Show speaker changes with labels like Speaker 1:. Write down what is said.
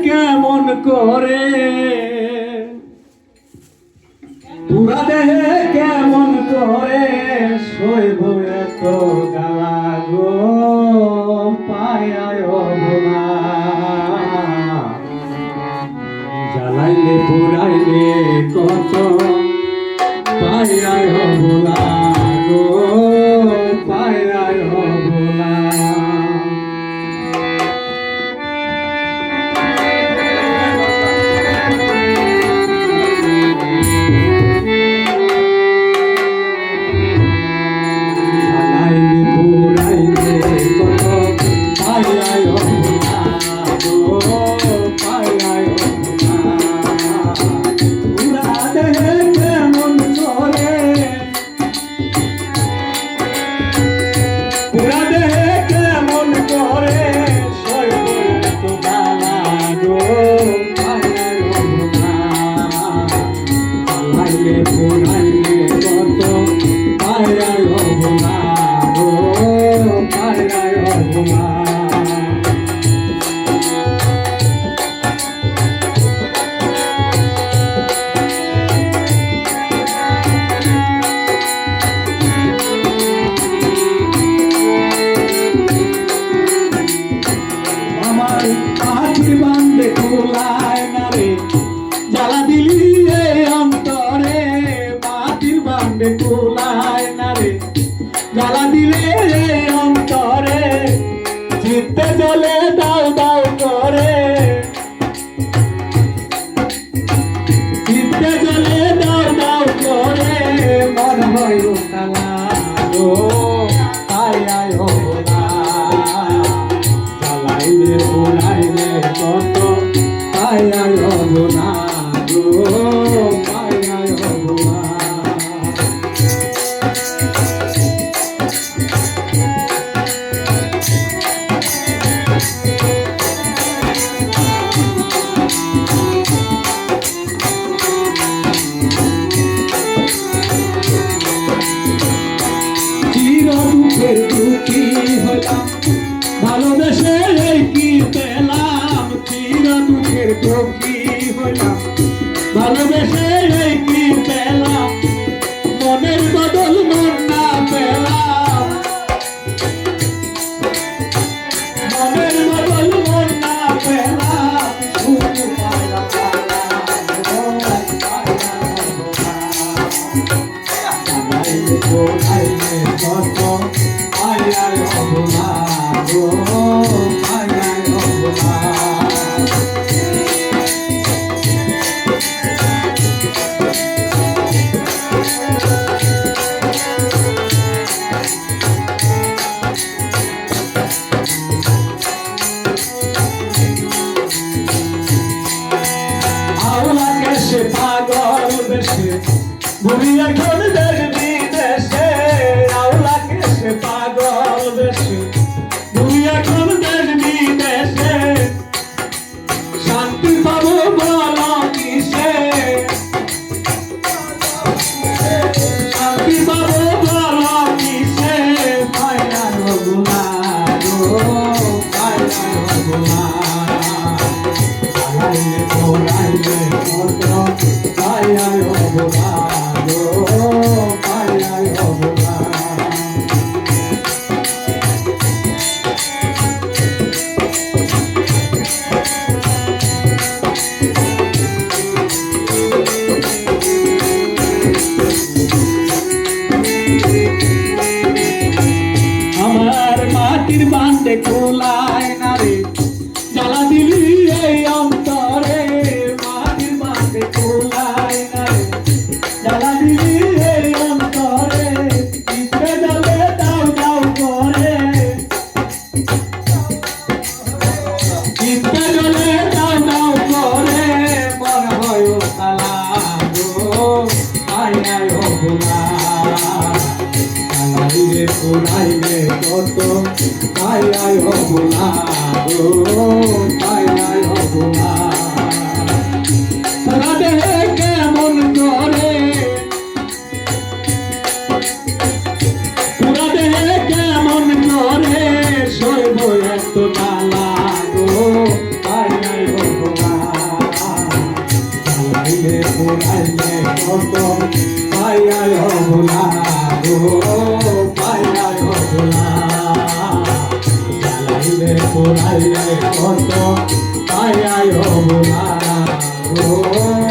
Speaker 1: কেমন করে, পুরা দেহে কেমন করে সইব এত জ্বালা গো, পায়ায় অবলা জ্বালাইলে পুরাইলে কত, পায়ায় অবলা গো, পায়ায় অবলা। জ্বালা দিলি অন্তরে মাটির বান্ডে কুলায় না রে, জ্বালা দিলে অন্তরে চিত্তে জ্বলে দাও দাও করে, চিত্তে জ্বলে দাও দাও করে, মন হয় কালা গো, আয় আয় হবলা জ্বালাইলে পোড়াইলে কত, আয় আয় হবলা গো, আয় আয় হবলা। দুঃখী হলাম ভালোবেসে কি পেলাম, চির দুঃখের দুঃখী হলাম ভালোবেসে কি পেলাম, মনের বদল মন না পেলাম, মনের বদল মন না পেলাম, শুধু পাইলাম কত, আয় আয় অবলা গো, আয় আয় অবলা। আওলা কেসে পাগল বেশে ঘুরি এখন দেখবি দেশে, আওলা কেসে পাগল বেশে ঘুরি এখন দেখবি দেশে, শান্তি পাবো বল কিসে, শান্তি পাবো বল কিসে, পায়ার অবলা গো, পায়ার অবলা জ্বালাইলে পোড়াইলে কত, পায়ার অবলা গো, পায়ার অবলা। আমার মাটির বান্ডে কুলায় না রে, জ্বালা দিলি অন্তরে মাটির বান্ডে কুলায় না রে, জ্বালা দিলি অন্তরে চিত্তে জ্বলে দাও দাও করে, চিত্তে জ্বলে দাও দাও করে, মন হয় কালা গো, আয় আয় হবলা জ্বালাইলে পোড়াইলে কত, আয় আয় হবলা গো, আয় আয় হবলা। পুরা দেহে কেমন করে, পুরা দেহে কেমন করে সইব এত জ্বালা গো, আয় আয় হবলা। কত পাইয়াই হবনা গো পাইয়াই হবনা জ্বালাইলে পোড়াইলে কত পাইয়াই হবনা গো